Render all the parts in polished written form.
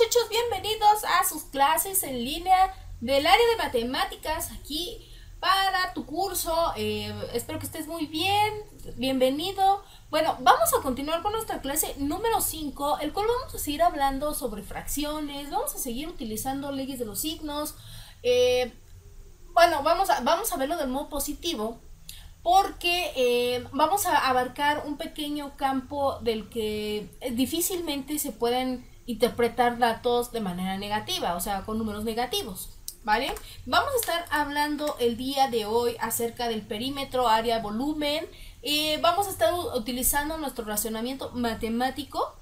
muchachos, bienvenidos a sus clases en línea del área de matemáticas aquí para tu curso. Espero que estés muy bien, bienvenido. Bueno, vamos a continuar con nuestra clase número 5, el cual vamos a seguir hablando sobre fracciones, vamos a seguir utilizando leyes de los signos. Bueno, vamos a verlo del modo positivo, porque vamos a abarcar un pequeño campo del que difícilmente se pueden interpretar datos de manera negativa, o sea, con números negativos, ¿vale? Vamos a estar hablando el día de hoy acerca del perímetro, área, volumen. Vamos a estar utilizando nuestro razonamiento matemático,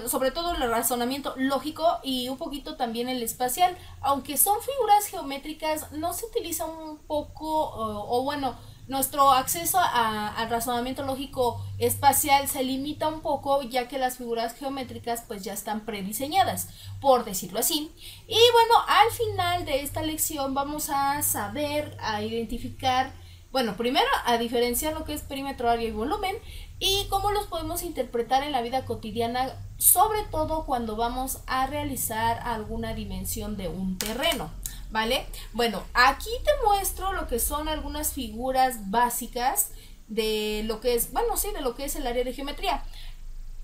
sobre todo el razonamiento lógico y un poquito también el espacial. Aunque son figuras geométricas, no se utiliza un poco, o bueno, nuestro acceso al razonamiento lógico espacial se limita un poco, ya que las figuras geométricas pues ya están prediseñadas, por decirlo así. Y bueno, al final de esta lección vamos a saber a identificar, bueno, primero a diferenciar lo que es perímetro, área y volumen, y cómo los podemos interpretar en la vida cotidiana, sobre todo cuando vamos a realizar alguna dimensión de un terreno, ¿vale? Bueno, aquí te muestro lo que son algunas figuras básicas de lo que es, bueno, sí, de lo que es el área de geometría.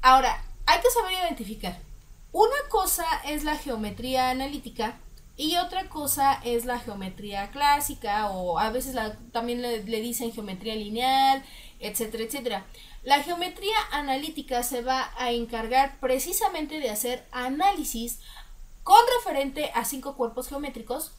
Ahora, hay que saber identificar. Una cosa es la geometría analítica y otra cosa es la geometría clásica, o a veces también le dicen geometría lineal, etcétera, etcétera. La geometría analítica se va a encargar precisamente de hacer análisis con referente a 5 cuerpos geométricos,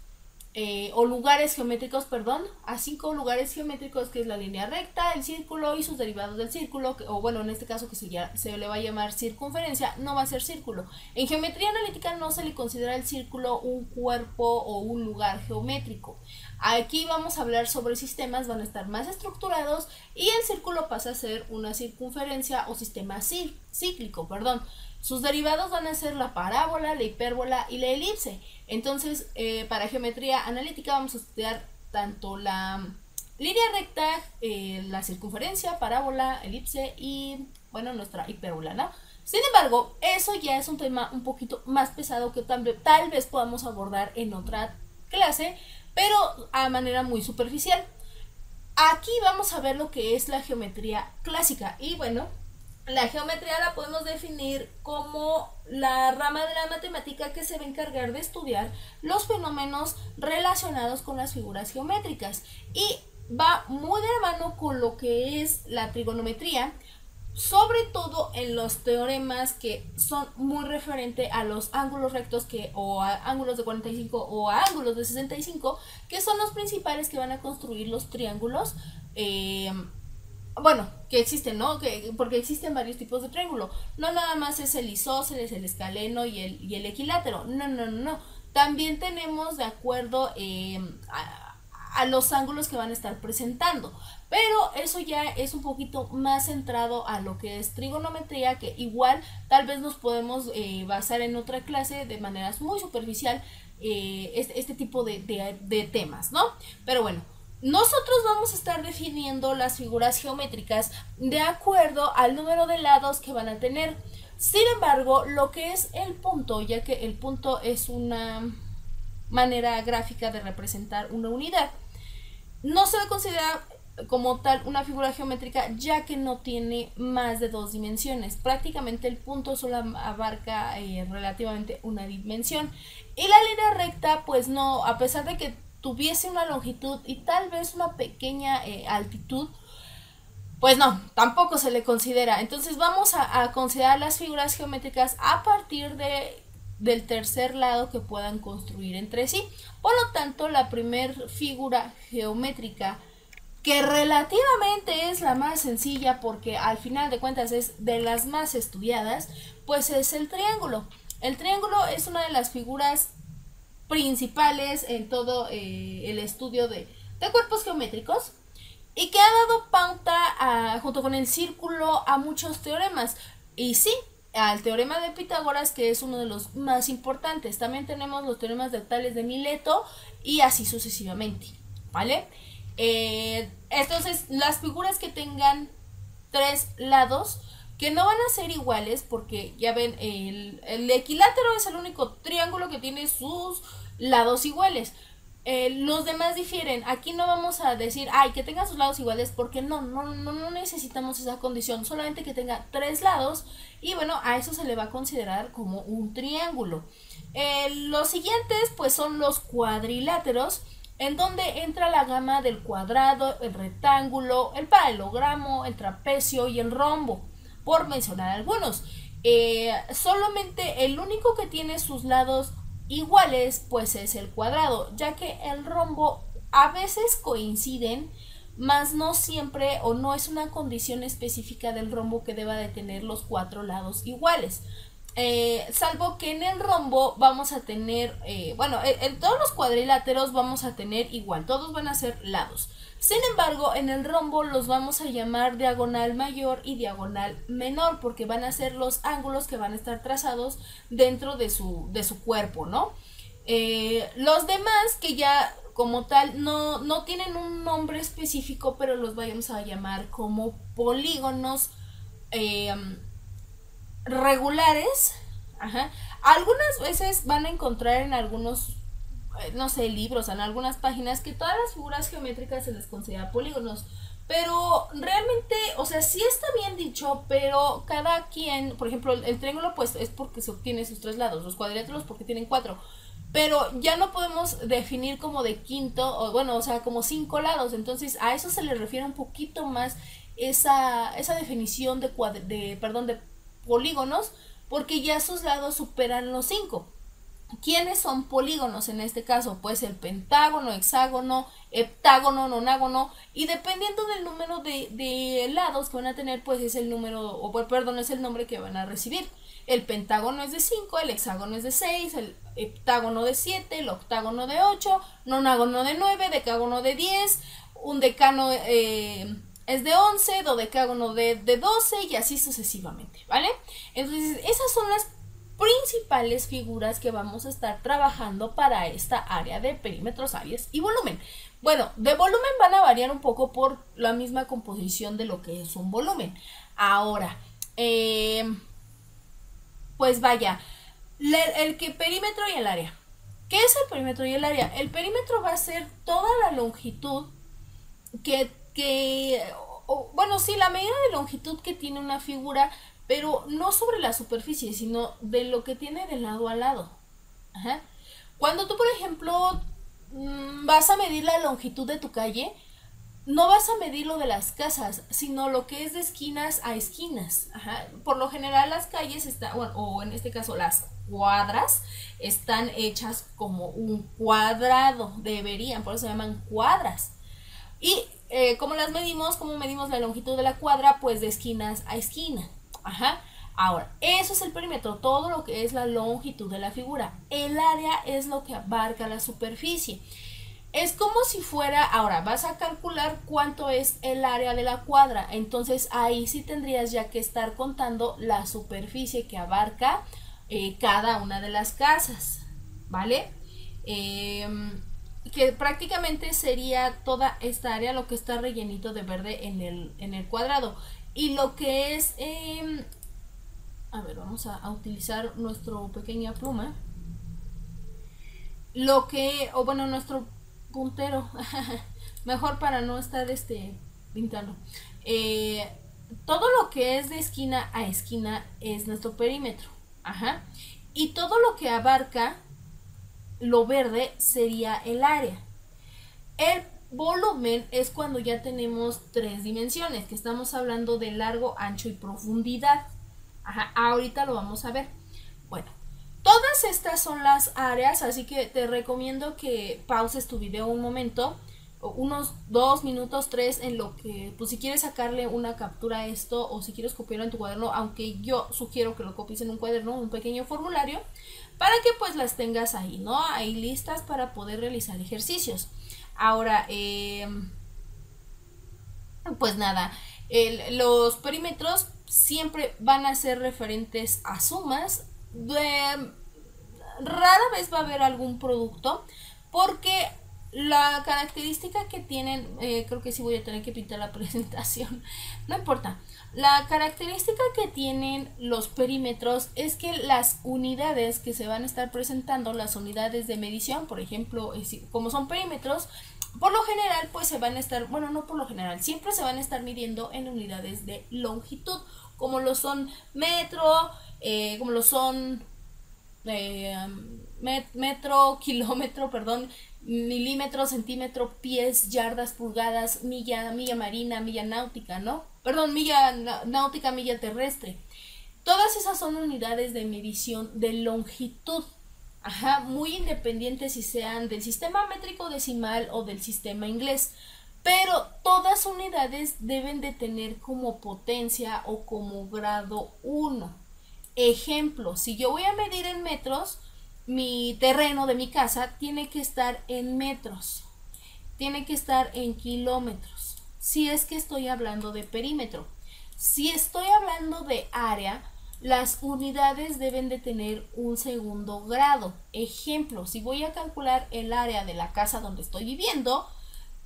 o lugares geométricos, perdón, a 5 lugares geométricos, que es la línea recta, el círculo y sus derivados del círculo, o bueno, en este caso que se le va a llamar circunferencia, no va a ser círculo. En geometría analítica no se le considera el círculo un cuerpo o un lugar geométrico. Aquí vamos a hablar sobre sistemas, van a estar más estructurados, y el círculo pasa a ser una circunferencia o sistema cíclico, perdón. Sus derivados van a ser la parábola, la hipérbola y la elipse. Entonces, para geometría analítica vamos a estudiar tanto la línea recta, la circunferencia, parábola, elipse y, bueno, nuestra hipérbola, ¿no? Sin embargo, eso ya es un tema un poquito más pesado que tal vez podamos abordar en otra clase, pero a manera muy superficial. Aquí vamos a ver lo que es la geometría clásica. Y bueno, la geometría la podemos definir como la rama de la matemática que se va a encargar de estudiar los fenómenos relacionados con las figuras geométricas, y va muy de la mano con lo que es la trigonometría, sobre todo en los teoremas que son muy referentes a los ángulos rectos, o a ángulos de 45 o a ángulos de 65, que son los principales que van a construir los triángulos. Bueno, que existen, ¿no? Porque existen varios tipos de triángulo. No nada más es el isósceles, el escaleno y el equilátero. No. También tenemos de acuerdo a los ángulos que van a estar presentando. Pero eso ya es un poquito más centrado a lo que es trigonometría, que igual tal vez nos podemos basar en otra clase de maneras muy superficial, este tipo de temas, ¿no? Pero bueno, nosotros vamos a estar definiendo las figuras geométricas de acuerdo al número de lados que van a tener. Sin embargo, lo que es el punto, ya que el punto es una manera gráfica de representar una unidad, no se le considera como tal una figura geométrica, ya que no tiene más de 2 dimensiones. Prácticamente el punto solo abarca relativamente una dimensión. Y la línea recta, pues no, a pesar de que tuviese una longitud y tal vez una pequeña altitud, pues no, tampoco se le considera. Entonces vamos a considerar las figuras geométricas a partir del tercer lado que puedan construir entre sí. Por lo tanto, la primer figura geométrica, que relativamente es la más sencilla porque al final de cuentas es de las más estudiadas, pues es el triángulo. El triángulo es una de las figuras principales en todo el estudio de cuerpos geométricos, y que ha dado pauta junto con el círculo a muchos teoremas. Y sí, al teorema de Pitágoras, que es uno de los más importantes. También tenemos los teoremas de Tales de Mileto y así sucesivamente, ¿vale? Entonces, las figuras que tengan 3 lados que no van a ser iguales porque ya ven, el equilátero es el único triángulo que tiene sus lados iguales. Los demás difieren. Aquí no vamos a decir, ay, que tenga sus lados iguales, porque no necesitamos esa condición, solamente que tenga 3 lados, y bueno, a eso se le va a considerar como un triángulo. Los siguientes pues son los cuadriláteros, en donde entra la gama del cuadrado, el rectángulo, el paralelogramo, el trapecio y el rombo, por mencionar algunos. Solamente el único que tiene sus lados iguales pues es el cuadrado, ya que el rombo a veces coinciden, mas no siempre, o no es una condición específica del rombo que deba de tener los 4 lados iguales. Salvo que en el rombo vamos a tener, bueno, en todos los cuadriláteros vamos a tener igual, todos van a ser lados. Sin embargo, en el rombo los vamos a llamar diagonal mayor y diagonal menor, porque van a ser los ángulos que van a estar trazados dentro de su cuerpo, ¿no? Los demás, que ya como tal no tienen un nombre específico, pero los vamos a llamar como polígonos regulares. Ajá. Algunas veces van a encontrar en algunos, no sé, libros, en algunas páginas, que todas las figuras geométricas se les considera polígonos, pero realmente, o sea, sí está bien dicho, pero cada quien, por ejemplo, el triángulo pues es porque se obtiene sus 3 lados, los cuadriláteros porque tienen 4, pero ya no podemos definir como de quinto, o bueno, o sea, como 5 lados, entonces a eso se le refiere un poquito más esa definición de polígonos, porque ya sus lados superan los 5. ¿Quiénes son polígonos en este caso? Pues el pentágono, hexágono, heptágono, nonágono, y dependiendo del número de lados que van a tener, pues es el número, o perdón, es el nombre que van a recibir. El pentágono es de 5, el hexágono es de 6, el heptágono de 7, el octágono de 8, nonágono de 9, decágono de 10, un decano es de 11, dodecágono de 12 y así sucesivamente, ¿vale? Entonces esas son las principales figuras que vamos a estar trabajando para esta área de perímetros, áreas y volumen. Bueno, de volumen van a variar un poco por la misma composición de lo que es un volumen. Ahora, pues vaya, el perímetro y el área. ¿Qué es el perímetro y el área? El perímetro va a ser toda la longitud bueno, sí, la medida de longitud que tiene una figura, pero no sobre la superficie, sino de lo que tiene de lado a lado. Ajá. Cuando tú, por ejemplo, vas a medir la longitud de tu calle, no vas a medir lo de las casas, sino lo que es de esquinas a esquinas. Ajá. Por lo general las calles están, bueno, o en este caso las cuadras, están hechas como un cuadrado, deberían, por eso se llaman cuadras. Y ¿cómo las medimos? ¿Cómo medimos la longitud de la cuadra? Pues de esquinas a esquina. Ajá. Ahora, eso es el perímetro, todo lo que es la longitud de la figura. El área es lo que abarca la superficie. Es como si fuera, ahora vas a calcular cuánto es el área de la cuadra, entonces ahí sí tendrías ya que estar contando la superficie que abarca cada una de las casas, ¿vale? Que prácticamente sería toda esta área, lo que está rellenito de verde en el cuadrado. Y lo que es, a ver, vamos a utilizar nuestra pequeña pluma. Lo que, o bueno, nuestro puntero, mejor para no estar pintando. Todo lo que es de esquina a esquina es nuestro perímetro. Ajá. Y todo lo que abarca lo verde sería el área. El volumen es cuando ya tenemos 3 dimensiones, que estamos hablando de largo, ancho y profundidad. Ajá, ahorita lo vamos a ver. Bueno, todas estas son las áreas, así que te recomiendo que pauses tu video un momento, unos 2 minutos, 3, en lo que, pues si quieres sacarle una captura a esto, o si quieres copiarlo en tu cuaderno, aunque yo sugiero que lo copies en un cuaderno, un pequeño formulario, para que pues las tengas ahí, ¿no? Ahí listas para poder realizar ejercicios. Ahora, pues nada, los perímetros siempre van a ser referentes a sumas. Rara vez va a haber algún producto, porque La característica que tienen, creo que sí voy a tener que pintar la presentación, no importa. La característica que tienen los perímetros es que las unidades que se van a estar presentando, las unidades de medición, por ejemplo, como son perímetros, por lo general pues se van a estar, bueno, no por lo general, siempre se van a estar midiendo en unidades de longitud, como lo son metro, como lo son metro, kilómetro, perdón, milímetro, centímetro, pies, yardas, pulgadas, milla, milla marina, milla náutica, ¿no? Perdón, milla náutica, milla terrestre. Todas esas son unidades de medición de longitud. Ajá, muy independientes si sean del sistema métrico decimal o del sistema inglés. Pero todas unidades deben de tener como potencia o como grado 1. Ejemplo, si yo voy a medir en metros, mi terreno de mi casa tiene que estar en metros, tiene que estar en kilómetros, si es que estoy hablando de perímetro. Si estoy hablando de área, las unidades deben de tener un segundo grado. Ejemplo, si voy a calcular el área de la casa donde estoy viviendo,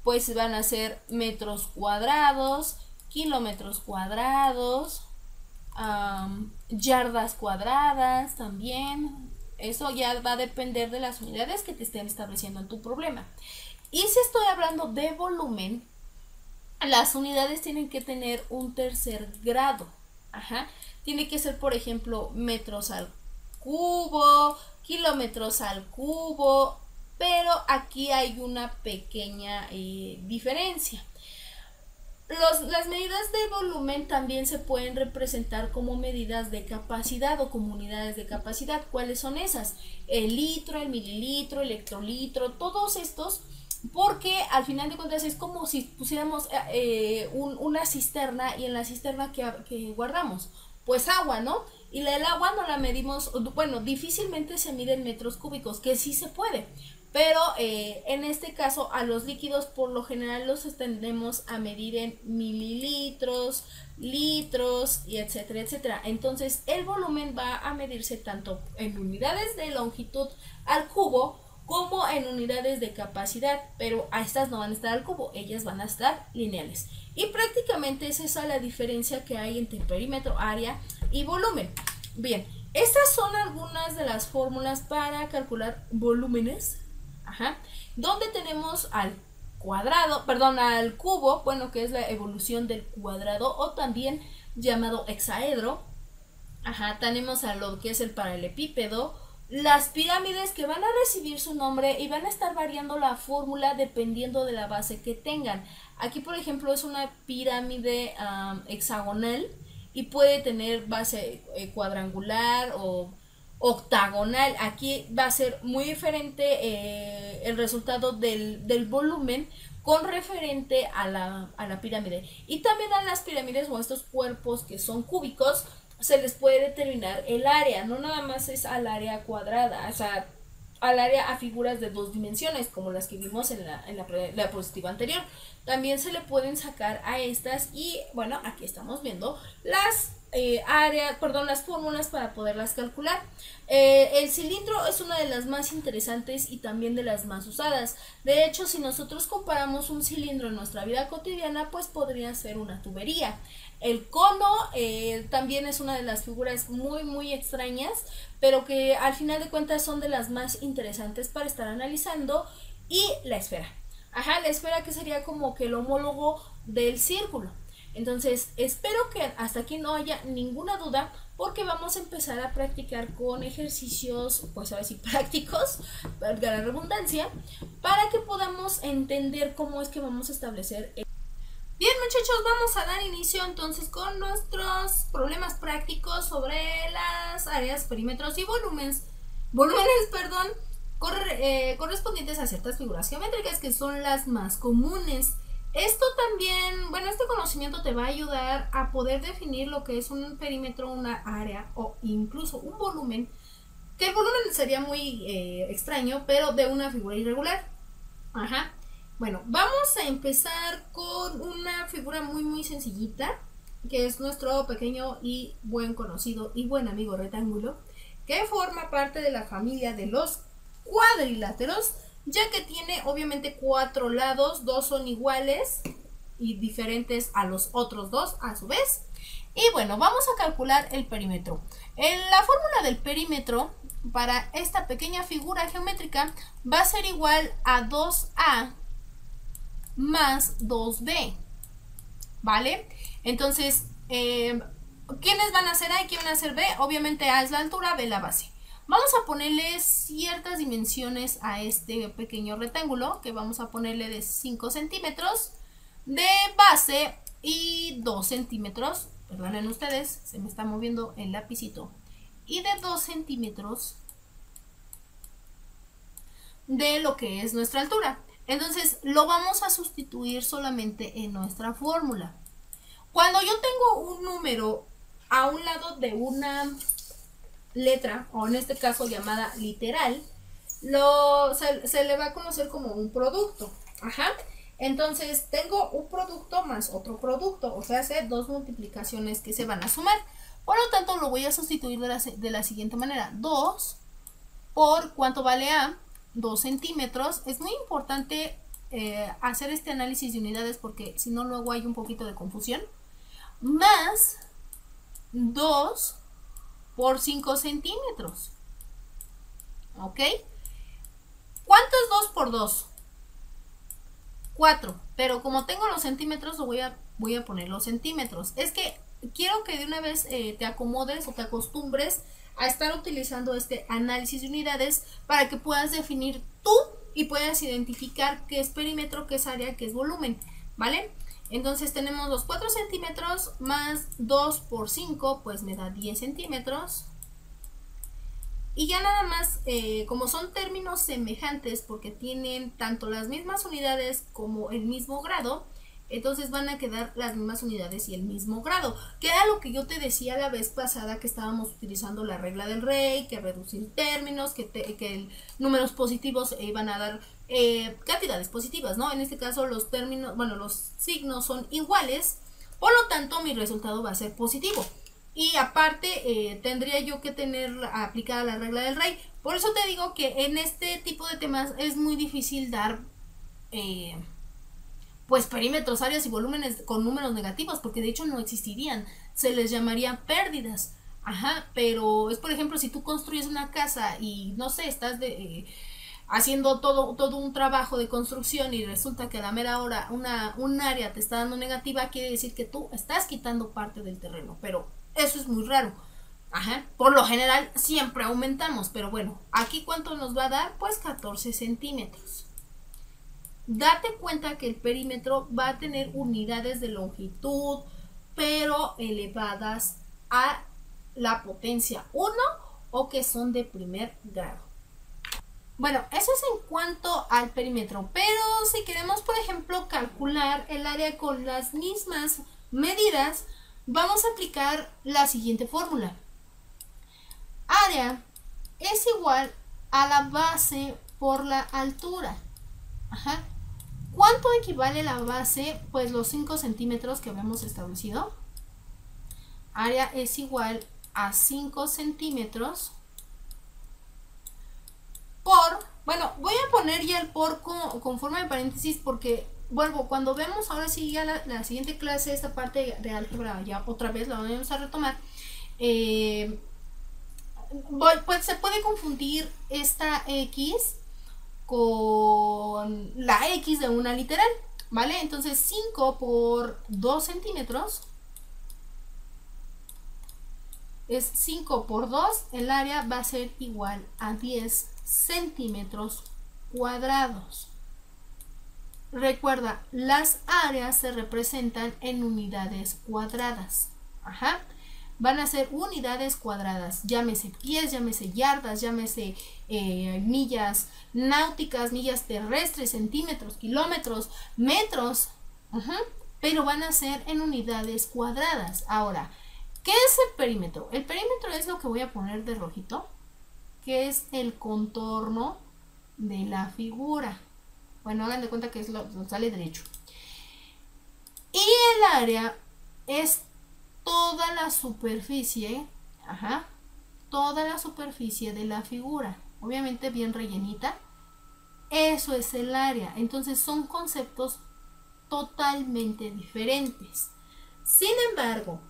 pues van a ser metros cuadrados, kilómetros cuadrados, yardas cuadradas también. Eso ya va a depender de las unidades que te estén estableciendo en tu problema. Y si estoy hablando de volumen, las unidades tienen que tener un tercer grado. Ajá. Tiene que ser, por ejemplo, metros al cubo, kilómetros al cubo, pero aquí hay una pequeña diferencia. Las medidas de volumen también se pueden representar como medidas de capacidad o como unidades de capacidad. ¿Cuáles son esas? El litro, el mililitro, el hectolitro, todos estos, porque al final de cuentas es como si pusiéramos una cisterna, y en la cisterna que guardamos, pues agua, ¿no? Y el agua no la medimos, bueno, difícilmente se mide en metros cúbicos, que sí se puede. Pero en este caso a los líquidos por lo general los tendemos a medir en mililitros, litros y etcétera, etcétera. Entonces el volumen va a medirse tanto en unidades de longitud al cubo como en unidades de capacidad, pero a estas no van a estar al cubo, ellas van a estar lineales. Y prácticamente es esa la diferencia que hay entre perímetro, área y volumen. Bien, estas son algunas de las fórmulas para calcular volúmenes. Ajá. Donde tenemos al cuadrado, perdón, al cubo, bueno, que es la evolución del cuadrado o también llamado hexaedro. Ajá, tenemos a lo que es el paralelepípedo, las pirámides que van a recibir su nombre y van a estar variando la fórmula dependiendo de la base que tengan. Aquí, por ejemplo, es una pirámide hexagonal y puede tener base cuadrangular o octagonal. Aquí va a ser muy diferente el resultado del volumen con referente a la pirámide. Y también a las pirámides o estos cuerpos que son cúbicos se les puede determinar el área, no nada más es al área cuadrada, o sea, al área a figuras de dos dimensiones como las que vimos en la diapositiva anterior. También se le pueden sacar a estas y bueno, aquí estamos viendo las las fórmulas para poderlas calcular. El cilindro es una de las más interesantes y también de las más usadas. De hecho, si nosotros comparamos un cilindro en nuestra vida cotidiana, pues podría ser una tubería. El cono también es una de las figuras muy extrañas, pero que al final de cuentas son de las más interesantes para estar analizando. Y la esfera. Ajá, la esfera que sería como que el homólogo del círculo. Entonces, espero que hasta aquí no haya ninguna duda, porque vamos a empezar a practicar con ejercicios, pues ahora sí, prácticos, valga la redundancia, para que podamos entender cómo es que vamos a establecer. Bien, muchachos, vamos a dar inicio entonces con nuestros problemas prácticos sobre las áreas, perímetros y volúmenes, correspondientes a ciertas figuras geométricas que son las más comunes. Esto también, bueno, este conocimiento te va a ayudar a poder definir lo que es un perímetro, una área o incluso un volumen, que el volumen sería muy extraño, pero de una figura irregular. Ajá. Bueno, vamos a empezar con una figura muy sencillita, que es nuestro pequeño y buen conocido y buen amigo rectángulo, que forma parte de la familia de los cuadriláteros ya que tiene obviamente 4 lados, 2 son iguales y diferentes a los otros 2 a su vez. Y bueno, vamos a calcular el perímetro. La fórmula del perímetro para esta pequeña figura geométrica va a ser igual a 2A más 2B, ¿vale? Entonces, ¿quiénes van a ser A y quién van a ser B? Obviamente A es la altura, B la base. Vamos a ponerle ciertas dimensiones a este pequeño rectángulo, que vamos a ponerle de 5 centímetros de base y 2 centímetros, perdonen ustedes, se me está moviendo el lapicito, y de 2 centímetros de lo que es nuestra altura. Entonces lo vamos a sustituir solamente en nuestra fórmula. Cuando yo tengo un número a un lado de una letra, o en este caso llamada literal, se le va a conocer como un producto. Ajá. Entonces tengo un producto más otro producto, o sea, hace 2 multiplicaciones que se van a sumar. Por lo tanto, lo voy a sustituir de la siguiente manera. 2 por, ¿cuánto vale A? 2 centímetros. Es muy importante hacer este análisis de unidades porque si no luego hay un poquito de confusión. Más 2 por 5 centímetros. ¿Ok? ¿Cuánto es 2 por 2? 4. Pero como tengo los centímetros, voy a poner los centímetros. Es que quiero que de una vez te acomodes o te acostumbres a estar utilizando este análisis de unidades para que puedas definir tú y puedas identificar qué es perímetro, qué es área, qué es volumen, ¿vale? Entonces tenemos los 4 centímetros más 2 por 5, pues me da 10 centímetros. Y ya nada más, como son términos semejantes porque tienen tanto las mismas unidades como el mismo grado, entonces van a quedar las mismas unidades y el mismo grado, que era lo que yo te decía la vez pasada, que estábamos utilizando la regla del rey, que reducir términos, que números positivos iban a dar cantidades positivas, ¿no? En este caso los términos, bueno, los signos son iguales, por lo tanto mi resultado va a ser positivo. Y aparte tendría yo que tener aplicada la regla del rey. Por eso te digo que en este tipo de temas es muy difícil dar pues perímetros, áreas y volúmenes con números negativos, porque de hecho no existirían, se les llamaría pérdidas. Ajá, pero es por ejemplo si tú construyes una casa y no sé, estás haciendo todo un trabajo de construcción y resulta que a la mera hora un área te está dando negativa, quiere decir que tú estás quitando parte del terreno, pero eso es muy raro. Ajá, por lo general siempre aumentamos, pero bueno, aquí ¿cuánto nos va a dar? Pues 14 centímetros. Date cuenta que el perímetro va a tener unidades de longitud, pero elevadas a la potencia 1 o que son de primer grado. Bueno, eso es en cuanto al perímetro, pero si queremos, por ejemplo, calcular el área con las mismas medidas, vamos a aplicar la siguiente fórmula. Área es igual a la base por la altura. Ajá. ¿Cuánto equivale la base? Pues los 5 centímetros que habíamos establecido. Área es igual a 5 centímetros por, bueno, voy a poner ya el por con forma de paréntesis porque, bueno, cuando vemos ahora sí ya la siguiente clase, esta parte de álgebra, ya otra vez la vamos a retomar, pues se puede confundir esta X con la X de una literal, ¿vale? Entonces 5 por 2 centímetros es 5 por 2, el área va a ser igual a 10 centímetros cuadrados. Recuerda, las áreas se representan en unidades cuadradas. Ajá. Van a ser unidades cuadradas, llámese pies, llámese yardas, llámese millas náuticas, millas terrestres, centímetros, kilómetros, metros, pero van a ser en unidades cuadradas. Ahora, ¿qué es el perímetro? El perímetro es lo que voy a poner de rojito, que es el contorno de la figura. Bueno, hagan de cuenta que es lo sale derecho. Y el área es toda la superficie, toda la superficie de la figura, obviamente bien rellenita, Eso es el área. Entonces son conceptos totalmente diferentes. Sin embargo,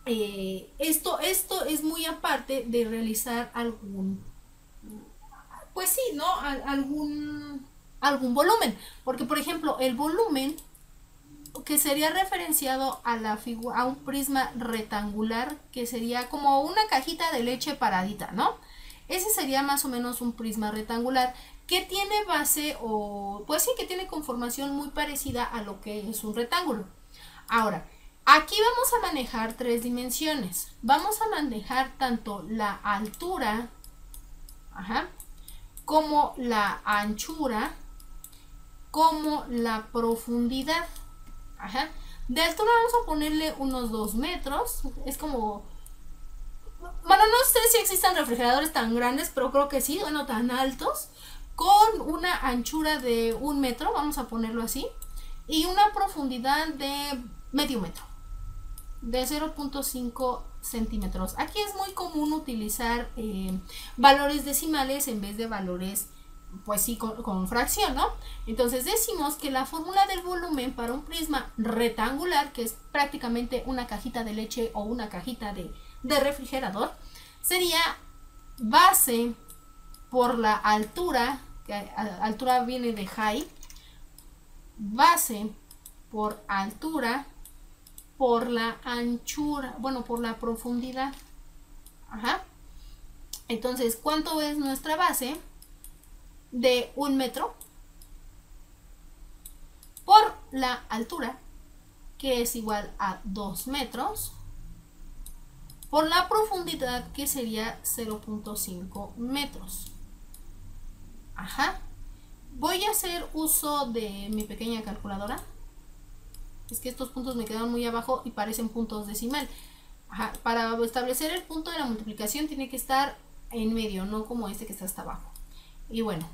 esto es muy aparte de realizar algún, pues sí, ¿no? Algún volumen. Porque, por ejemplo, el volumen que sería referenciado a la figura, a un prisma rectangular, que sería como una cajita de leche paradita, ¿no? Ese sería más o menos un prisma rectangular que tiene base o pues sí que tiene conformación muy parecida a lo que es un rectángulo. Ahora, aquí vamos a manejar tres dimensiones. Vamos a manejar tanto la altura, ajá, como la anchura, como la profundidad. Ajá. De altura vamos a ponerle unos 2 metros. Es como... Bueno, no sé si existen refrigeradores tan grandes, pero creo que sí, bueno, tan altos. Con una anchura de 1 metro, vamos a ponerlo así. Y una profundidad de medio metro. De 0.5 centímetros. Aquí es muy común utilizar valores decimales en vez de valores, pues sí, con fracción, ¿no? Entonces decimos que la fórmula del volumen para un prisma rectangular, que es prácticamente una cajita de leche o una cajita de refrigerador, sería base por la altura, que altura viene de height, base por altura por la anchura, bueno, por la profundidad. Ajá. Entonces, ¿cuánto es nuestra base? De 1 metro por la altura, que es igual a 2 metros, por la profundidad, que sería 0.5 metros. Ajá. Voy a hacer uso de mi pequeña calculadora. Es que estos puntos me quedan muy abajo y parecen puntos decimal. Ajá. Para establecer el punto de la multiplicación tiene que estar en medio, no como este que está hasta abajo. Y bueno,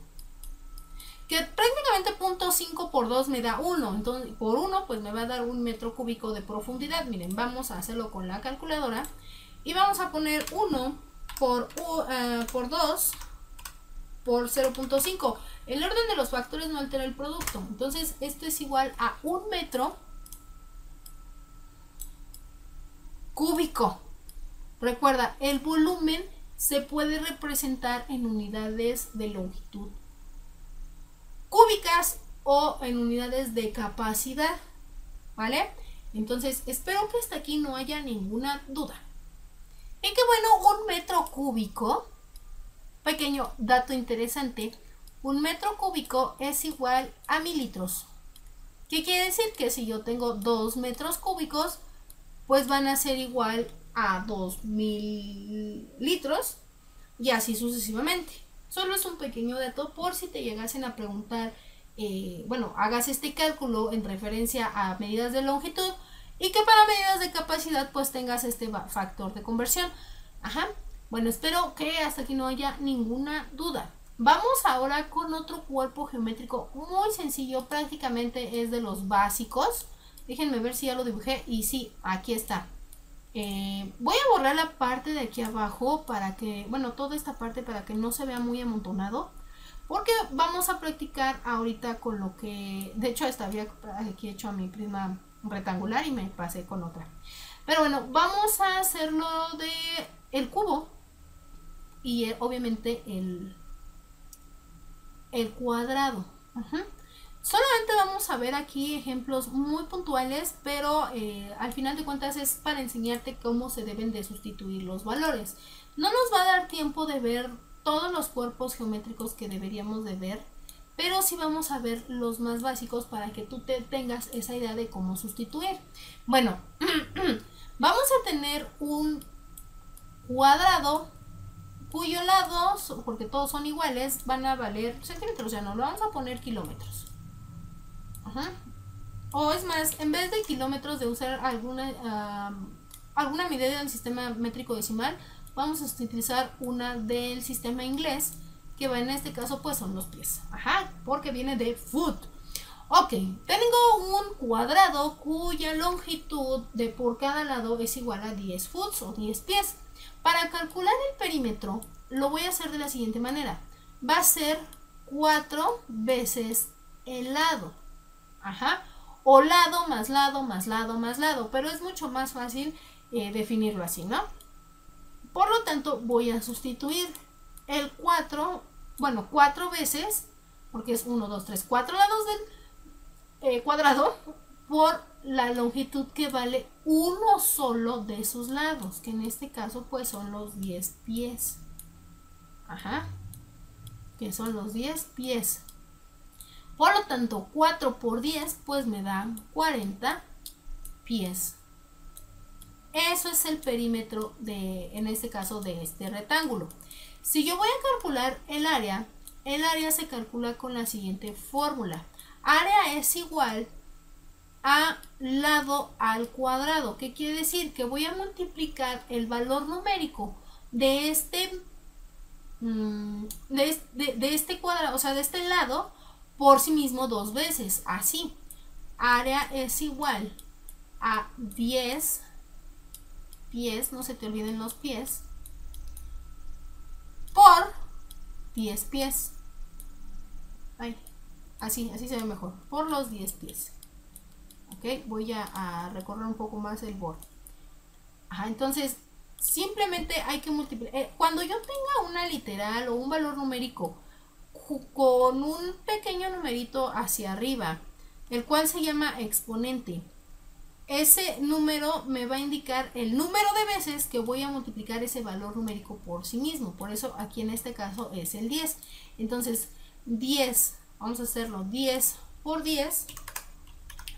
que prácticamente 0.5 por 2 me da 1. Entonces, por 1, pues me va a dar 1 metro cúbico de profundidad. Miren, vamos a hacerlo con la calculadora. Y vamos a poner 1 por 2 por 0.5. El orden de los factores no altera el producto. Entonces, esto es igual a 1 metro cúbico. Recuerda, el volumen se puede representar en unidades de longitud cúbicas o en unidades de capacidad, ¿vale? Entonces, espero que hasta aquí no haya ninguna duda. Y que bueno, 1 metro cúbico, pequeño dato interesante, 1 metro cúbico es igual a 1000 litros. ¿Qué quiere decir? Que si yo tengo 2 metros cúbicos, pues van a ser igual a 2000 litros y así sucesivamente. Solo es un pequeño dato por si te llegasen a preguntar, bueno, hagas este cálculo en referencia a medidas de longitud y que para medidas de capacidad pues tengas este factor de conversión. Ajá. Bueno, espero que hasta aquí no haya ninguna duda. Vamos ahora con otro cuerpo geométrico muy sencillo, prácticamente es de los básicos. Déjenme ver si ya lo dibujé y sí, aquí está. Voy a borrar la parte de aquí abajo para que, bueno, toda esta parte para que no se vea muy amontonado. Porque vamos a practicar ahorita con lo que, de hecho esta había aquí hecho a mi prisma rectangular y me pasé con otra. Pero bueno, vamos a hacerlo de el cubo y obviamente el cuadrado. Solamente vamos a ver aquí ejemplos muy puntuales, pero al final de cuentas es para enseñarte cómo se deben de sustituir los valores. No nos va a dar tiempo de ver todos los cuerpos geométricos que deberíamos de ver, pero sí vamos a ver los más básicos para que tú tengas esa idea de cómo sustituir. Bueno, vamos a tener un cuadrado cuyo lado, porque todos son iguales, van a valer centímetros, ya no, lo vamos a poner kilómetros. Ajá. O es más, en vez de kilómetros de usar alguna medida del sistema métrico decimal, vamos a utilizar una del sistema inglés, que va en este caso pues son los pies. Ajá, porque viene de foot. Ok, tengo un cuadrado cuya longitud de por cada lado es igual a 10 foot o 10 pies. Para calcular el perímetro lo voy a hacer de la siguiente manera. Va a ser 4 veces el lado. Ajá. O lado más lado más lado más lado. Pero es mucho más fácil definirlo así, ¿no? Por lo tanto, voy a sustituir el 4, bueno, 4 veces, porque es 1, 2, 3, 4 lados del cuadrado, por la longitud que vale uno solo de sus lados, que en este caso pues son los 10 pies. Ajá. Que son los 10 pies. Por lo tanto, 4 por 10 pues me dan 40 pies. Eso es el perímetro en este caso de este rectángulo. Si yo voy a calcular el área se calcula con la siguiente fórmula. Área es igual a lado al cuadrado. ¿Qué quiere decir? Que voy a multiplicar el valor numérico de este cuadrado, o sea, de este lado, por sí mismo 2 veces. Así, área es igual a 10 pies, no se te olviden los pies, por 10 pies. Ay, así se ve mejor, por los 10 pies. Ok, voy a recorrer un poco más el borde. Ajá, entonces simplemente hay que multiplicar. Cuando yo tenga una literal o un valor numérico con un pequeño numerito hacia arriba, el cual se llama exponente, ese número me va a indicar el número de veces que voy a multiplicar ese valor numérico por sí mismo. Por eso aquí en este caso es el 10. Entonces 10, vamos a hacerlo 10 por 10,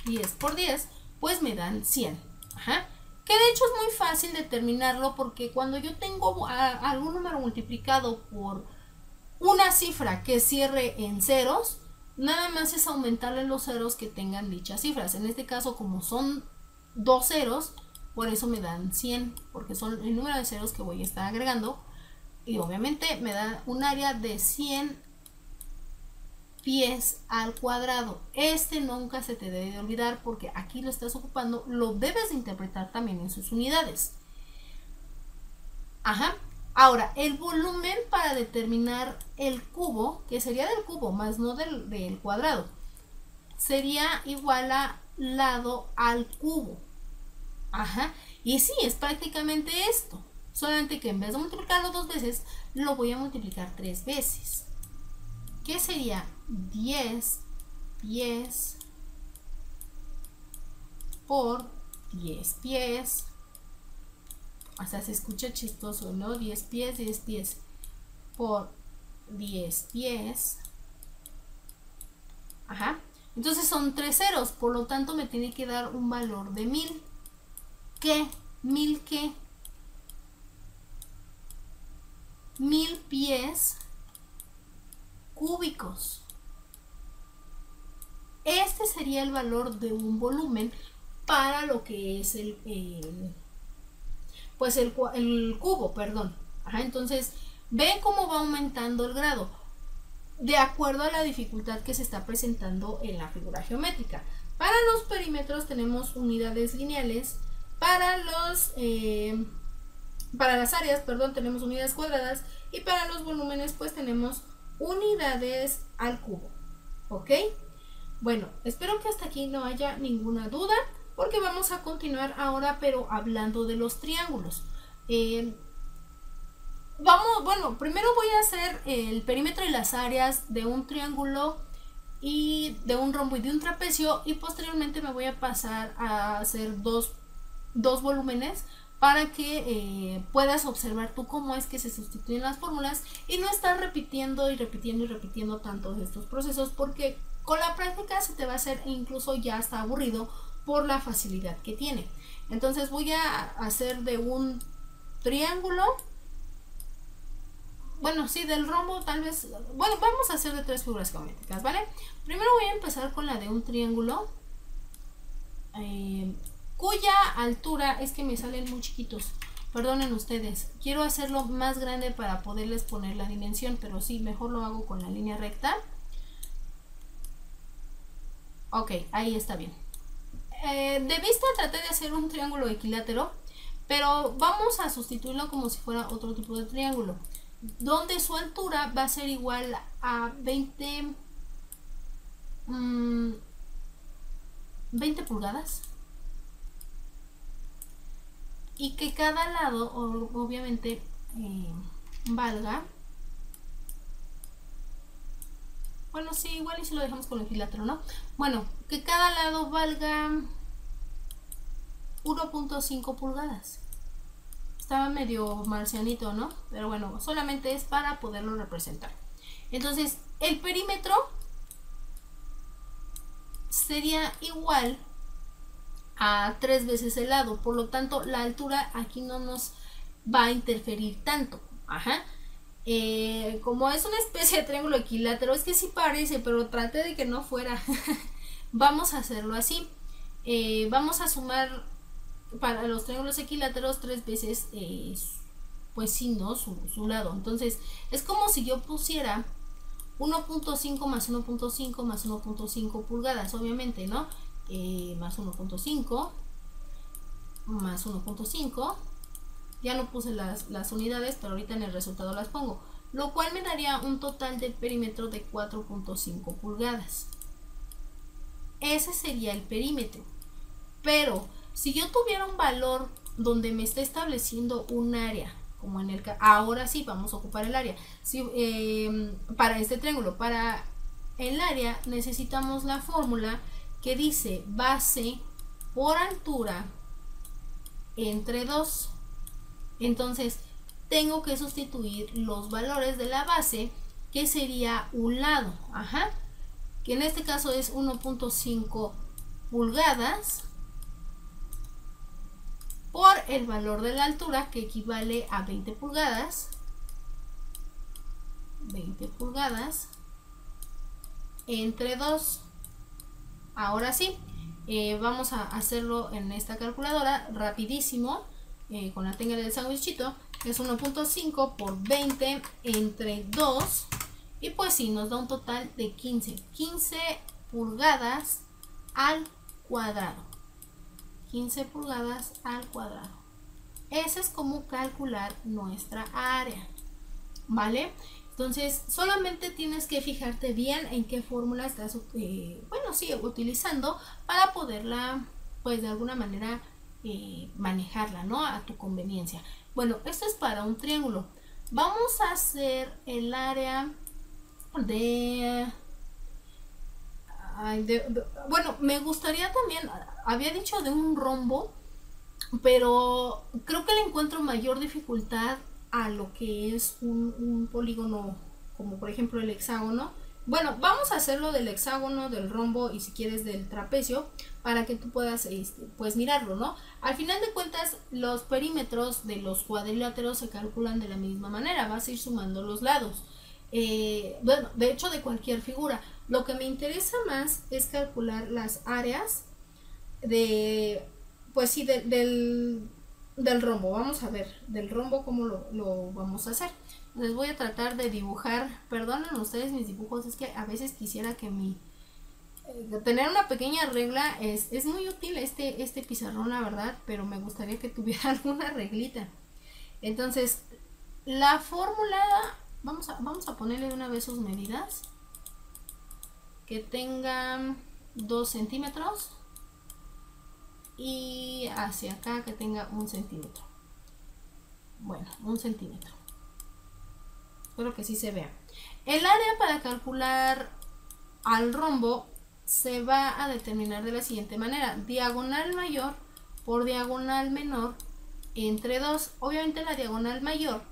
10 por 10, pues me dan 100. Ajá. Que de hecho es muy fácil determinarlo, porque cuando yo tengo algún número multiplicado por una cifra que cierre en ceros, nada más es aumentarle los ceros que tengan dichas cifras. En este caso, como son 2 ceros, por eso me dan 100, porque son el número de ceros que voy a estar agregando, y obviamente me da un área de 100 pies al cuadrado. Este nunca se te debe de olvidar, porque aquí lo estás ocupando, lo debes de interpretar también en sus unidades. Ajá. Ahora, el volumen para determinar el cubo, que sería del cubo más no del cuadrado, sería igual a lado al cubo. Ajá. Y sí, es prácticamente esto. Solamente que en vez de multiplicarlo 2 veces, lo voy a multiplicar 3 veces. ¿Qué sería? 10 pies por 10 pies. O sea, se escucha chistoso, ¿no? 10 pies, 10 pies por 10 pies. Ajá. Entonces son 3 ceros, por lo tanto me tiene que dar un valor de 1000. ¿Qué? ¿1000 qué? 1000 pies cúbicos. Este sería el valor de un volumen para lo que es el cubo, perdón. Ajá, entonces, ven cómo va aumentando el grado de acuerdo a la dificultad que se está presentando en la figura geométrica. Para los perímetros tenemos unidades lineales, para las áreas, perdón, tenemos unidades cuadradas, y para los volúmenes pues tenemos unidades al cubo. ¿Ok? Bueno, espero que hasta aquí no haya ninguna duda, porque vamos a continuar ahora, pero hablando de los triángulos. Primero voy a hacer el perímetro y las áreas de un triángulo y de un rombo y de un trapecio, y posteriormente me voy a pasar a hacer dos volúmenes para que puedas observar tú cómo es que se sustituyen las fórmulas y no estar repitiendo y repitiendo y repitiendo tantos de estos procesos, porque con la práctica se te va a hacer incluso ya hasta aburrido por la facilidad que tiene. Entonces voy a hacer de un triángulo, bueno, sí, del rombo tal vez, bueno, vamos a hacer de 3 figuras geométricas, ¿vale? Primero voy a empezar con la de un triángulo, cuya altura es que me salen muy chiquitos, perdonen ustedes, quiero hacerlo más grande para poderles poner la dimensión, pero sí, mejor lo hago con la línea recta. Ok, ahí está bien. De vista traté de hacer un triángulo equilátero, pero vamos a sustituirlo como si fuera otro tipo de triángulo. donde su altura va a ser igual a 20 pulgadas, y que cada lado obviamente valga, bueno, sí, igual y si lo dejamos con el equilátero, ¿no? Bueno, que cada lado valga 1.5 pulgadas. Estaba medio marcianito, ¿no? Pero bueno, solamente es para poderlo representar. Entonces, el perímetro sería igual a 3 veces el lado. Por lo tanto, la altura aquí no nos va a interferir tanto. Ajá. Como es una especie de triángulo equilátero, es que sí parece, pero traté de que no fuera. Vamos a hacerlo así. Vamos a sumar para los triángulos equiláteros 3 veces, pues sí, ¿no? Su lado. Entonces, es como si yo pusiera 1.5 más 1.5 más 1.5 pulgadas, obviamente, ¿no? Más 1.5 más 1.5. Ya no puse las unidades, pero ahorita en el resultado las pongo, lo cual me daría un total de perímetro de 4.5 pulgadas. Ese sería el perímetro. Pero si yo tuviera un valor donde me está estableciendo un área, como en el ahora sí vamos a ocupar el área. Si, para este triángulo, para el área necesitamos la fórmula que dice base por altura entre 2. Entonces tengo que sustituir los valores de la base, que sería un lado, ajá, que en este caso es 1.5 pulgadas, por el valor de la altura, que equivale a 20 pulgadas. 20 pulgadas entre 2. Ahora sí, vamos a hacerlo en esta calculadora rapidísimo, con la técnica del sándwichito. Es 1.5 por 20 entre 2, y pues sí, nos da un total de 15 pulgadas al cuadrado. 15 pulgadas al cuadrado. Ese es como calcular nuestra área, ¿vale? Entonces solamente tienes que fijarte bien en qué fórmula estás utilizando para poderla, pues de alguna manera, manejarla, ¿no? A tu conveniencia. Bueno, esto es para un triángulo. Vamos a hacer el área bueno, me gustaría también, había dicho de un rombo, pero creo que le encuentro mayor dificultad a lo que es un polígono, como por ejemplo el hexágono. Bueno, vamos a hacerlo del hexágono, del rombo y si quieres del trapecio, para que tú puedas pues mirarlo, ¿no? Al final de cuentas, los perímetros de los cuadriláteros se calculan de la misma manera, vas a ir sumando los lados. Bueno, de hecho, de cualquier figura. Lo que me interesa más es calcular las áreas de, pues sí, del rombo. Vamos a ver del rombo cómo lo vamos a hacer. Les voy a tratar de dibujar. Perdonen ustedes mis dibujos, es que a veces quisiera que tener una pequeña regla. Es muy útil este pizarrón, la verdad, pero me gustaría que tuviera alguna reglita. Entonces, la fórmula, vamos a ponerle de una vez sus medidas, que tengan 2 centímetros, y hacia acá que tenga 1 centímetro. Bueno, 1 centímetro. Espero que sí se vea. El área para calcular al rombo se va a determinar de la siguiente manera: diagonal mayor por diagonal menor entre 2. Obviamente la diagonal mayor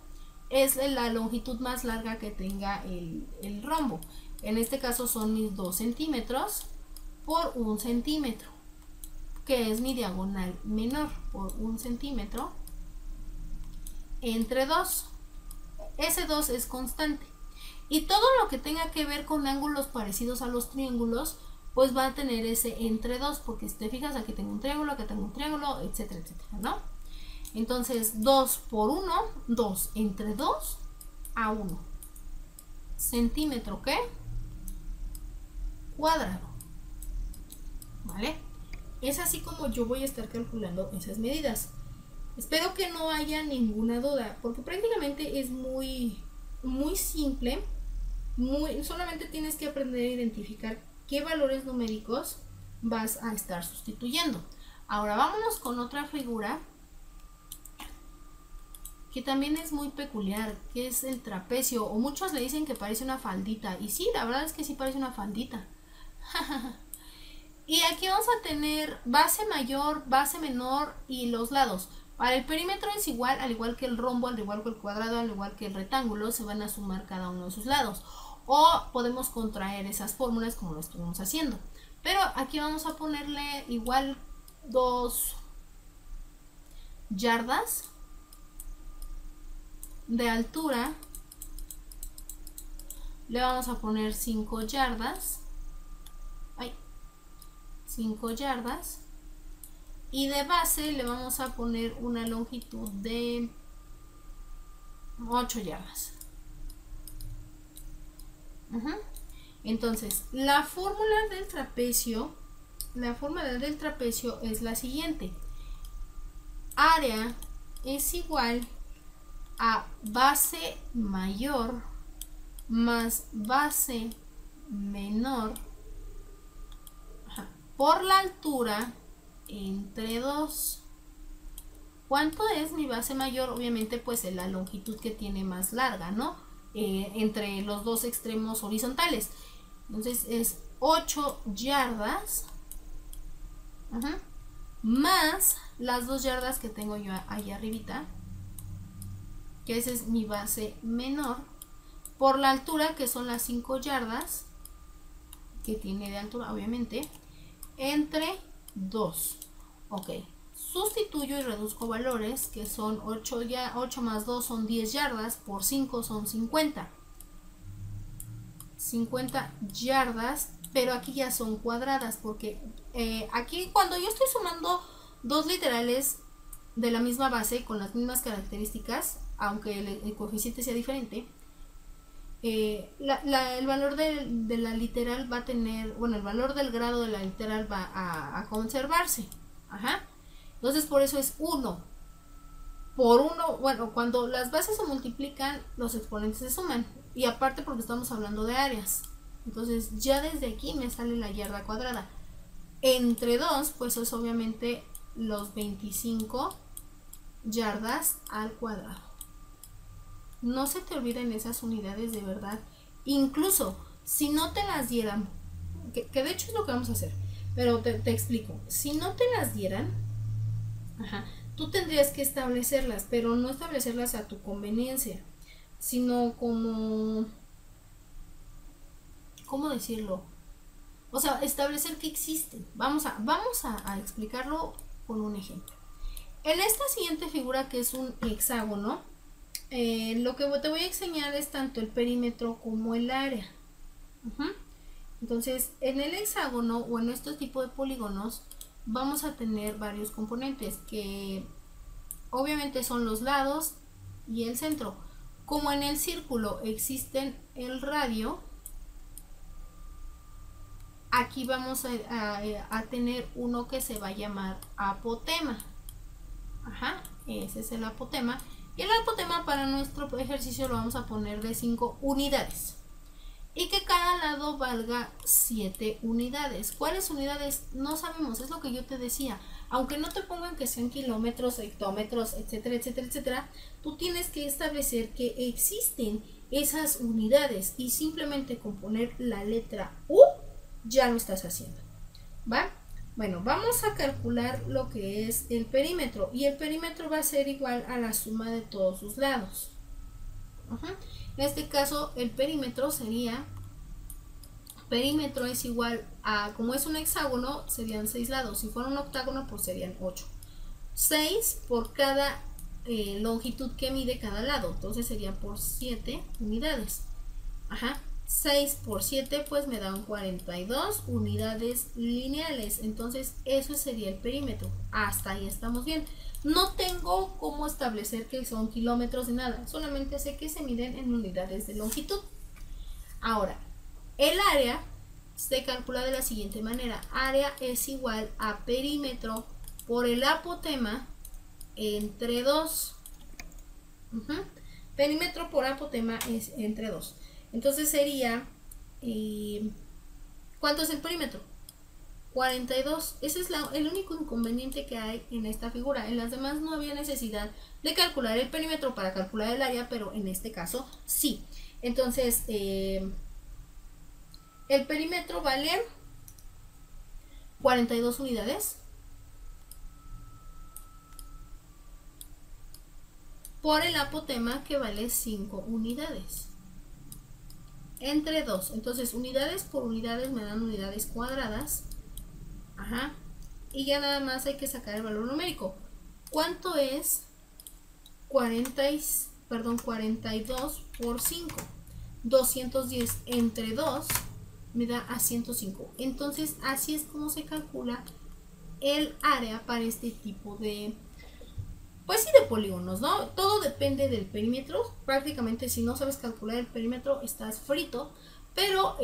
es la longitud más larga que tenga el rombo. En este caso son mis 2 centímetros por 1 centímetro, que es mi diagonal menor, por 1 centímetro entre 2. Ese 2 es constante. Y todo lo que tenga que ver con ángulos parecidos a los triángulos, pues va a tener ese entre 2, porque si te fijas, aquí tengo un triángulo, acá tengo un triángulo, etcétera, etcétera, ¿no? Entonces 2 por 1, 2 entre 2 a 1 centímetro, ¿qué? Cuadrado, ¿vale? Es así como yo voy a estar calculando esas medidas. Espero que no haya ninguna duda, porque prácticamente es muy muy simple, solamente tienes que aprender a identificar qué valores numéricos vas a estar sustituyendo. Ahora vámonos con otra figura que también es muy peculiar, que es el trapecio, o muchos le dicen que parece una faldita, y sí, la verdad es que sí parece una faldita. Y aquí vamos a tener base mayor, base menor y los lados. Para el perímetro es igual, al igual que el rombo, al igual que el cuadrado, al igual que el rectángulo, se van a sumar cada uno de sus lados. O podemos contraer esas fórmulas como lo estuvimos haciendo. Pero aquí vamos a ponerle igual 2 yardas de altura. Le vamos a poner 5 yardas. 5 yardas. Y de base le vamos a poner una longitud de 8 yardas. Entonces, la fórmula del trapecio es la siguiente. Área es igual a base mayor más base menor por la altura entre 2. ¿Cuánto es mi base mayor? Obviamente pues es la longitud que tiene más larga, ¿no? Entre los dos extremos horizontales. Entonces es 8 yardas más las 2 yardas que tengo yo ahí arribita, que esa es mi base menor, por la altura, que son las 5 yardas que tiene de altura, obviamente, entre 2. Ok, sustituyo y reduzco valores, que son 8 más 2 son 10 yardas, por 5 son 50 yardas, pero aquí ya son cuadradas, porque aquí cuando yo estoy sumando dos literales de la misma base con las mismas características, aunque el coeficiente sea diferente, el valor de la literal va a tener, bueno, el valor del grado de la literal va a conservarse. Entonces por eso es 1 por 1. Bueno, cuando las bases se multiplican, los exponentes se suman, y aparte porque estamos hablando de áreas, entonces ya desde aquí me sale la yarda cuadrada. Entre 2 pues es obviamente los 25 yardas al cuadrado. No se te olviden esas unidades, de verdad. Incluso si no te las dieran, que de hecho es lo que vamos a hacer, pero te explico. Si no te las dieran, tú tendrías que establecerlas, pero no establecerlas a tu conveniencia, sino como, ¿cómo decirlo? O sea, establecer que existen. Vamos a explicarlo con un ejemplo. En esta siguiente figura, que es un hexágono, lo que te voy a enseñar es tanto el perímetro como el área. Entonces, en el hexágono o en este tipo de polígonos vamos a tener varios componentes, que obviamente son los lados y el centro. Como en el círculo existen el radio, aquí vamos a tener uno que se va a llamar apotema. Ese es el apotema. Y el apotema para nuestro ejercicio lo vamos a poner de 5 unidades. Y que cada lado valga 7 unidades. ¿Cuáles unidades? No sabemos, es lo que yo te decía. Aunque no te pongan que sean kilómetros, hectómetros, etcétera, etcétera, etcétera, tú tienes que establecer que existen esas unidades, y simplemente con poner la letra U ya lo estás haciendo. ¿Va? Bueno, vamos a calcular lo que es el perímetro, y el perímetro va a ser igual a la suma de todos sus lados. En este caso el perímetro es igual a, como es un hexágono, serían 6 lados. Si fuera un octágono, pues serían 8. 6 por cada longitud que mide cada lado, entonces sería por 7 unidades. 6 por 7 pues me dan 42 unidades lineales. Entonces eso sería el perímetro. Hasta ahí estamos bien. No tengo cómo establecer que son kilómetros ni nada, solamente sé que se miden en unidades de longitud. Ahora, el área se calcula de la siguiente manera. Área es igual a perímetro por el apotema entre 2. Perímetro por apotema es entre 2. Entonces sería, ¿cuánto es el perímetro? 42. Ese es el único inconveniente que hay en esta figura. En las demás no había necesidad de calcular el perímetro para calcular el área, pero en este caso sí. Entonces, el perímetro vale 42 unidades por el apotema, que vale 5 unidades entre 2. Entonces, unidades por unidades me dan unidades cuadradas. Ajá. Y ya nada más hay que sacar el valor numérico. ¿Cuánto es 42 por 5? 210 entre 2 me da a 105. Entonces, así es como se calcula el área para este tipo de, pues sí, de polígonos, ¿no? Todo depende del perímetro. Prácticamente, si no sabes calcular el perímetro, estás frito. Pero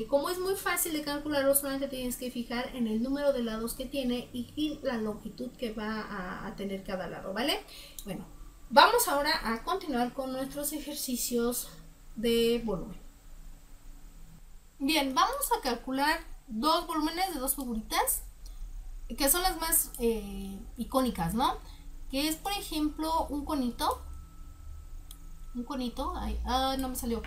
como es muy fácil de calcularlo, solamente tienes que fijar en el número de lados que tiene y la longitud que va a tener cada lado, ¿vale? Bueno, vamos ahora a continuar con nuestros ejercicios de volumen. Bien, vamos a calcular dos volúmenes de dos figuritas, que son las más icónicas, ¿no? Que es, por ejemplo, un conito. Un conito, ay, no me salió.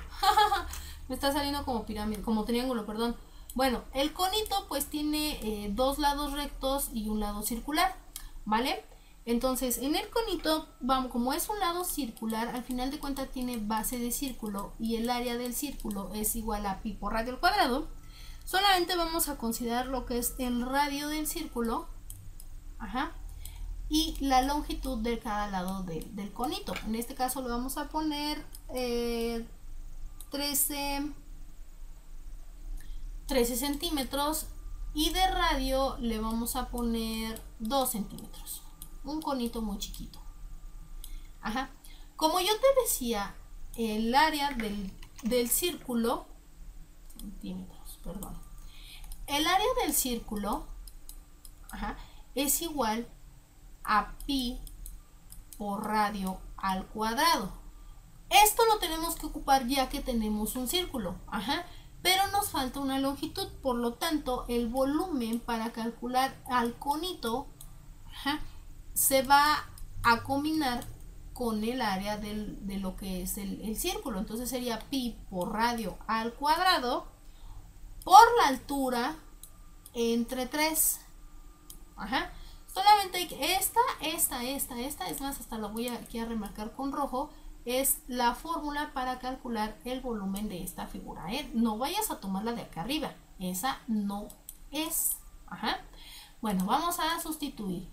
Me está saliendo como pirámide, como triángulo, perdón. Bueno, el conito pues tiene dos lados rectos y un lado circular, ¿vale? Entonces, en el conito, vamos, como es un lado circular, al final de cuentas tiene base de círculo y el área del círculo es igual a pi por radio al cuadrado. Solamente vamos a considerar lo que es el radio del círculo, ajá, y la longitud de cada lado del conito. En este caso lo vamos a poner 13 centímetros, y de radio le vamos a poner 2 centímetros. Un conito muy chiquito. Ajá. Como yo te decía, el área del círculo, centímetros, perdón. El área del círculo, ajá, es igual a pi por radio al cuadrado. Esto lo tenemos que ocupar ya que tenemos un círculo, ajá, pero nos falta una longitud. Por lo tanto, el volumen para calcular al conito, ajá, se va a combinar con el área de lo que es el círculo. Entonces sería pi por radio al cuadrado por la altura entre 3. Ajá. Solamente esta, es más, hasta lo voy aquí a remarcar con rojo, es la fórmula para calcular el volumen de esta figura, ¿eh? No vayas a tomarla de acá arriba, esa no es. Ajá. Bueno, vamos a sustituir,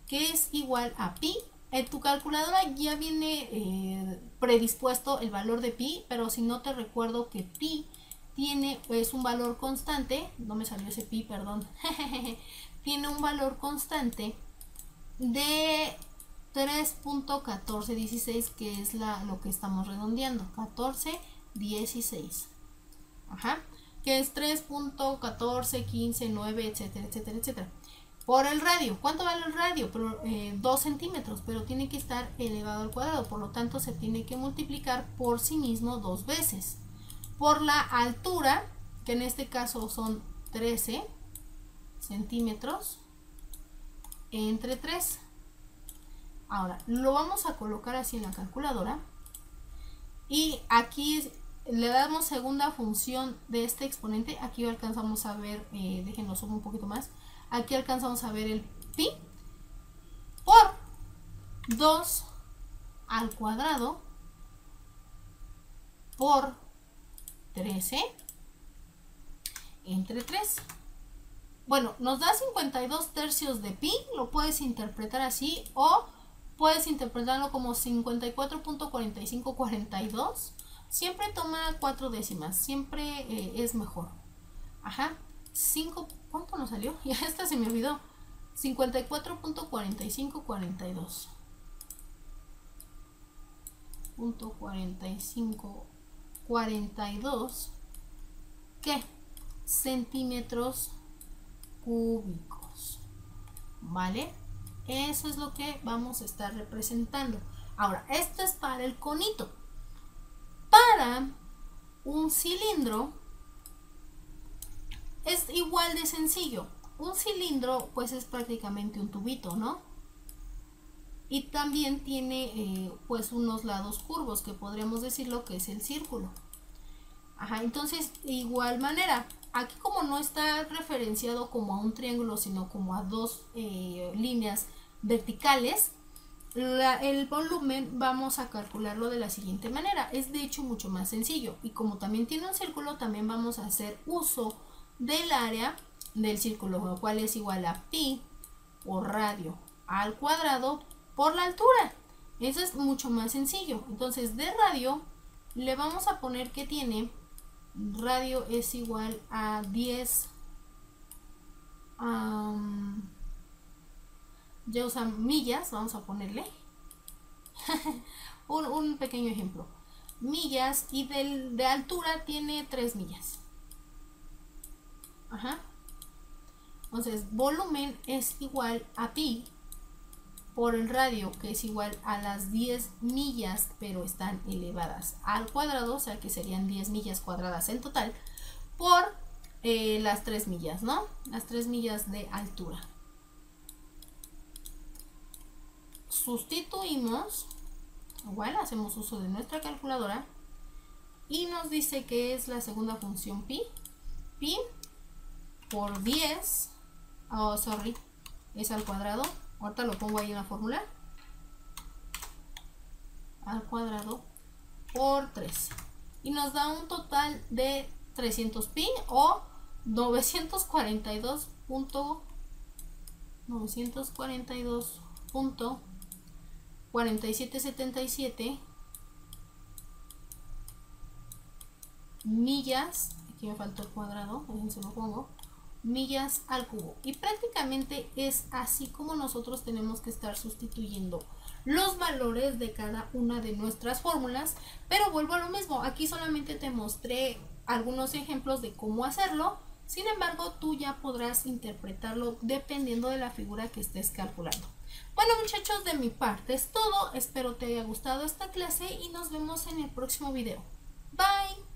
que es igual a pi. En tu calculadora ya viene predispuesto el valor de pi, pero si no, te recuerdo que pi es un valor constante. No me salió ese pi, perdón. Tiene un valor constante de 3.1416, que es lo que estamos redondeando, 1416. Ajá, que es 3.14, 15, 9, etcétera, etcétera, etcétera. Por el radio, ¿cuánto vale el radio? 2 centímetros, pero tiene que estar elevado al cuadrado, por lo tanto se tiene que multiplicar por sí mismo 2 veces. Por la altura, que en este caso son 13 centímetros entre 3. Ahora lo vamos a colocar así en la calculadora, y aquí le damos segunda función de este exponente. Aquí alcanzamos a ver, déjenlo subo un poquito más, aquí alcanzamos a ver el pi por 2 al cuadrado por 13 entre 3. Bueno, nos da 52 tercios de pi. Lo puedes interpretar así, o puedes interpretarlo como 54.4542. Siempre toma 4 décimas, siempre es mejor. Ajá, 5, ¿cuánto nos salió? Ya esta se me olvidó. 54.4542. 4542, ¿qué? Centímetros cúbicos, ¿vale? Eso es lo que vamos a estar representando. Ahora, esto es para el conito. Para un cilindro es igual de sencillo. Un cilindro pues es prácticamente un tubito, ¿no? Y también tiene pues unos lados curvos, que podríamos decirlo que es el círculo. Ajá, entonces de igual manera, aquí como no está referenciado como a un triángulo, sino como a dos líneas verticales, el volumen vamos a calcularlo de la siguiente manera. Es de hecho mucho más sencillo, y como también tiene un círculo, también vamos a hacer uso del área del círculo, lo cual es igual a pi por radio al cuadrado por la altura. Eso es mucho más sencillo. Entonces de radio le vamos a poner que tiene, radio es igual a 10, ya usan millas, vamos a ponerle un pequeño ejemplo, millas, y de altura tiene 3 millas. Ajá. Entonces volumen es igual a pi por el radio, que es igual a las 10 millas, pero están elevadas al cuadrado, o sea que serían 10 millas cuadradas en total, por las 3 millas, ¿no? Las 3 millas de altura. Sustituimos, igual hacemos uso de nuestra calculadora, y nos dice que es la segunda función pi por 10, es al cuadrado, ahorita lo pongo ahí en la fórmula, al cuadrado por 3, y nos da un total de 300 pi o 942.4777 millas, aquí me faltó el cuadrado, se lo pongo, millas al cubo. Y prácticamente es así como nosotros tenemos que estar sustituyendo los valores de cada una de nuestras fórmulas. Pero vuelvo a lo mismo, aquí solamente te mostré algunos ejemplos de cómo hacerlo. Sin embargo, tú ya podrás interpretarlo dependiendo de la figura que estés calculando. Bueno, muchachos, de mi parte es todo. Espero te haya gustado esta clase y nos vemos en el próximo video. Bye.